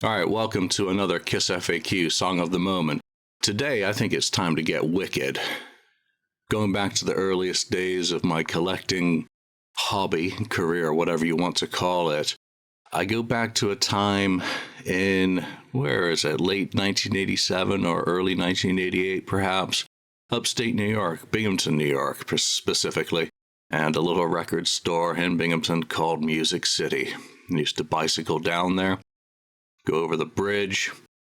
All right, welcome to another KissFAQ Song of the Moment. Today, I think it's time to get wicked. Going back to the earliest days of my collecting hobby, career, whatever you want to call it, I go back to a time in, late 1987 or early 1988 perhaps, upstate New York, Binghamton, New York specifically, and a little record store in Binghamton called Music City. I used to bicycle down there, go over the bridge,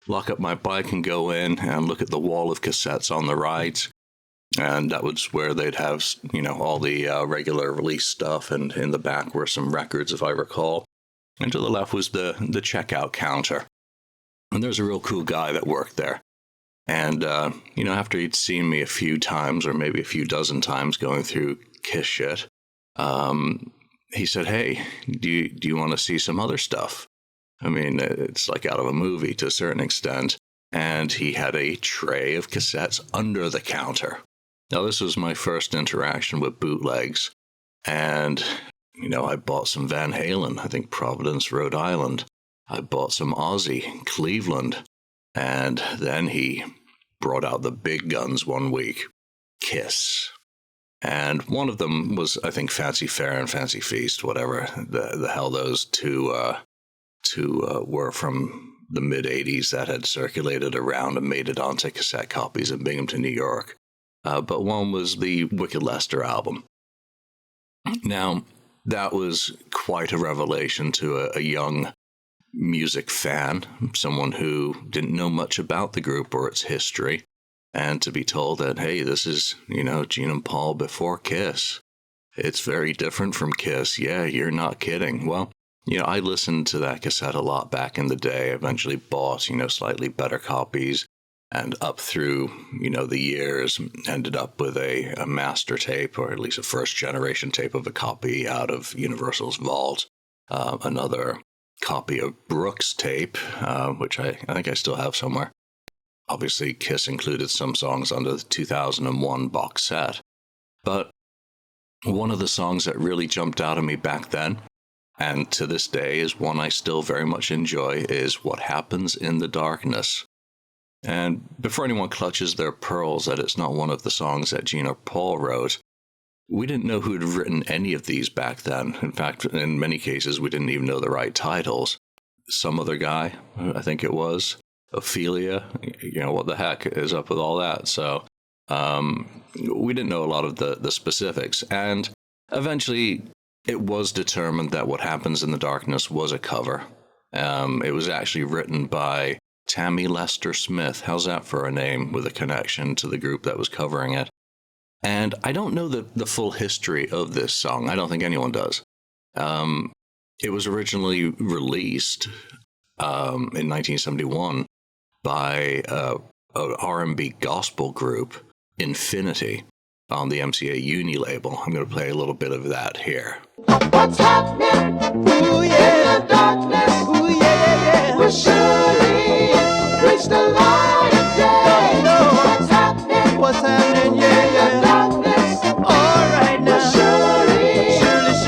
lock up my bike and go in and look at the wall of cassettes on the right. And that was where they'd have, all the regular release stuff. And in the back were some records, if I recall. And to the left was the checkout counter. And there's a real cool guy that worked there. And, after he'd seen me a few times, or maybe a few dozen times going through Kiss shit, he said, "Hey, do you want to see some other stuff?" I mean, it's like out of a movie to a certain extent. And he had a tray of cassettes under the counter. Now, this was my first interaction with bootlegs. And, I bought some Van Halen, I think Providence, Rhode Island. I bought some Ozzy, Cleveland. And then he brought out the big guns one week, Kiss. And one of them was, I think, Fancy Fair and Fancy Feast, whatever the hell those two were from the mid-'80s that had circulated around and made it onto cassette copies in Binghamton, New York. But one was the Wicked Lester album. Now, that was quite a revelation to a young music fan, someone who didn't know much about the group or its history, and to be told that, hey, this is, Gene and Paul before Kiss. It's very different from Kiss. Yeah, you're not kidding. Well, I listened to that cassette a lot back in the day. I eventually bought, slightly better copies, and up through, the years, ended up with a master tape, or at least a first-generation tape of a copy out of Universal's vault. Another copy of Brooks' tape, which I think I still have somewhere. Obviously, Kiss included some songs under the 2001 box set. But one of the songs that really jumped out at me back then, and to this day is one I still very much enjoy, is What Happens in the Darkness. And before anyone clutches their pearls that it's not one of the songs that Gene or Paul wrote, we didn't know who had written any of these back then. In fact, in many cases, we didn't even know the right titles. Some other guy, I think it was, Ophelia, what the heck is up with all that? So we didn't know a lot of the specifics. And eventually, it was determined that What Happens in the Darkness was a cover. It was actually written by Tammy Lester Smith. How's that for a name with a connection to the group that was covering it? And I don't know the full history of this song. I don't think anyone does. It was originally released in 1971 by an R&B gospel group, Infinity, on the MCA Uni label. I'm going to play a little bit of that here. What's happening? Ooh, yeah. In the darkness. Ooh, yeah. We'll surely reach the light of day. What's happening? What's happening? Yeah. In the darkness. All right now. We'll surely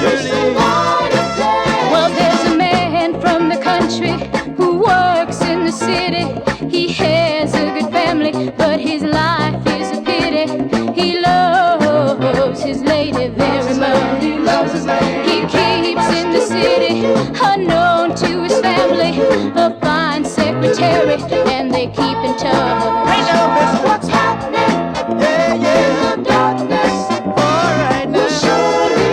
reach the light of day. Well, there's a man from the country who works in the city. He has a good family, but his life is a pity. He loves his lady very much. He loves his lady. He keeps in the city, unknown to his family, a fine secretary, and they keep in touch. Hey now, miss, what's happening? Yeah. In the darkness. All right now. We'll surely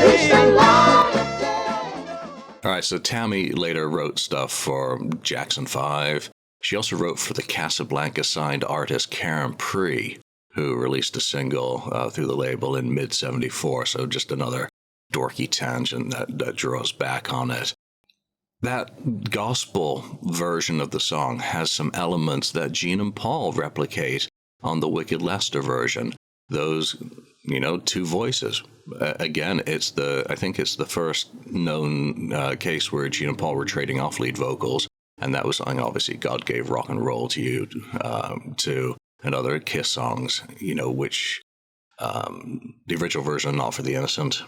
reach the light of day. All right, so Tammy later wrote stuff for Jackson 5. She also wrote for the Casablanca-signed artist Karen Pree, who released a single through the label in mid-'74, so just another dorky tangent that draws back on it. That gospel version of the song has some elements that Gene and Paul replicate on the Wicked Lester version. Those, two voices. Again, I think it's the first known case where Gene and Paul were trading off lead vocals, and that was something, obviously, God Gave Rock and Roll to You, to and other Kiss songs, which the original version, Not for the Innocent,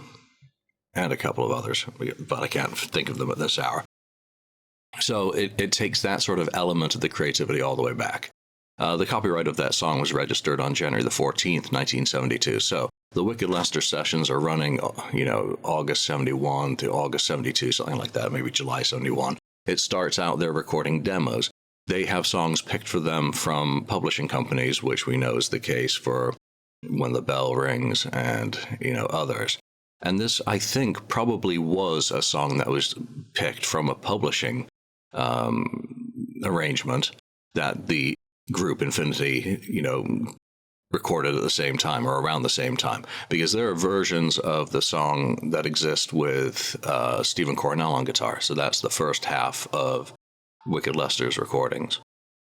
and a couple of others, but I can't think of them at this hour. So it takes that sort of element of the creativity all the way back. The copyright of that song was registered on January the 14th, 1972. So the Wicked Lester sessions are running, August 71 to August 72, something like that, maybe July 71. It starts out they're recording demos. They have songs picked for them from publishing companies, which we know is the case for When the Bell Rings and, others. And this, I think, probably was a song that was picked from a publishing arrangement that the group Infinity, recorded at the same time or around the same time, because there are versions of the song that exist with Stephen Cornell on guitar. So that's the first half of Wicked Lester's recordings,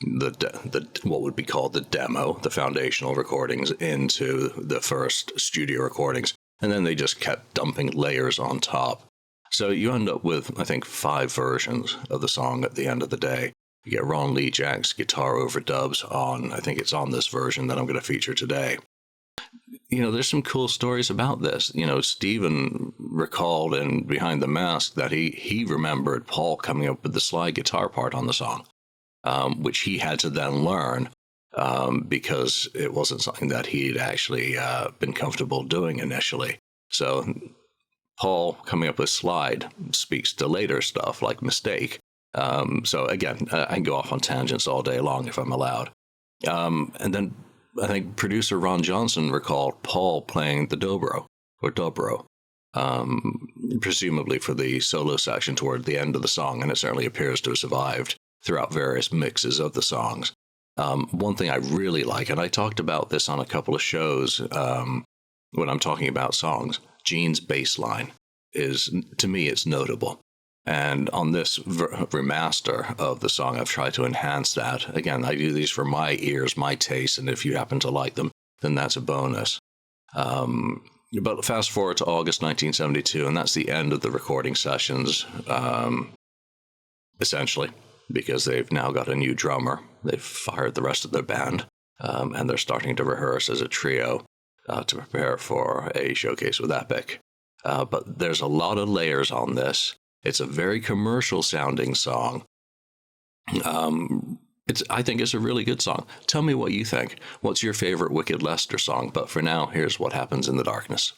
the what would be called the demo, the foundational recordings into the first studio recordings, and then they just kept dumping layers on top. So you end up with, I think, 5 versions of the song at the end of the day. You get Ron Lee Jack's guitar overdubs on, I think it's on this version that I'm going to feature today. There's some cool stories about this. Stephen recalled in Behind the Mask that he remembered Paul coming up with the slide guitar part on the song, which he had to then learn because it wasn't something that he'd actually been comfortable doing initially. So Paul coming up with slide speaks to later stuff like Mistake. So again, I can go off on tangents all day long if I'm allowed. And then I think producer Ron Johnson recalled Paul playing the dobro, presumably for the solo section toward the end of the song, and it certainly appears to have survived throughout various mixes of the songs. One thing I really like, and I talked about this on a couple of shows when I'm talking about songs, Gene's bass line is, to me, it's notable. And on this remaster of the song, I've tried to enhance that. Again, I do these for my ears, my taste, and if you happen to like them, then that's a bonus. But fast forward to August 1972, and that's the end of the recording sessions, essentially, because they've now got a new drummer. They've fired the rest of their band, and they're starting to rehearse as a trio to prepare for a showcase with Epic. But there's a lot of layers on this. It's a very commercial sounding song. I think it's a really good song. Tell me what you think. What's your favorite Wicked Lester song? But for now, here's What Happens in the Darkness.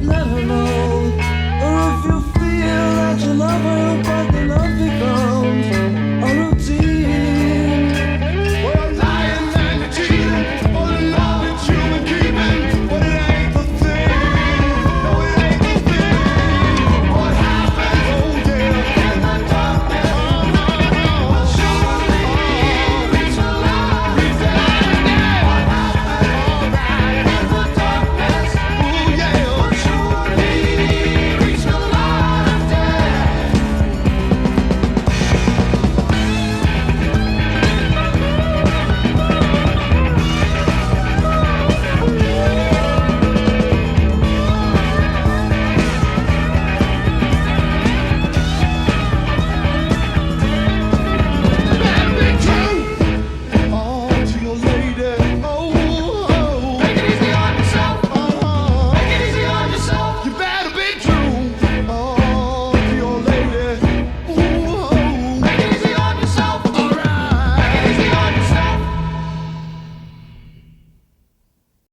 Let her know, or if you feel that you love her,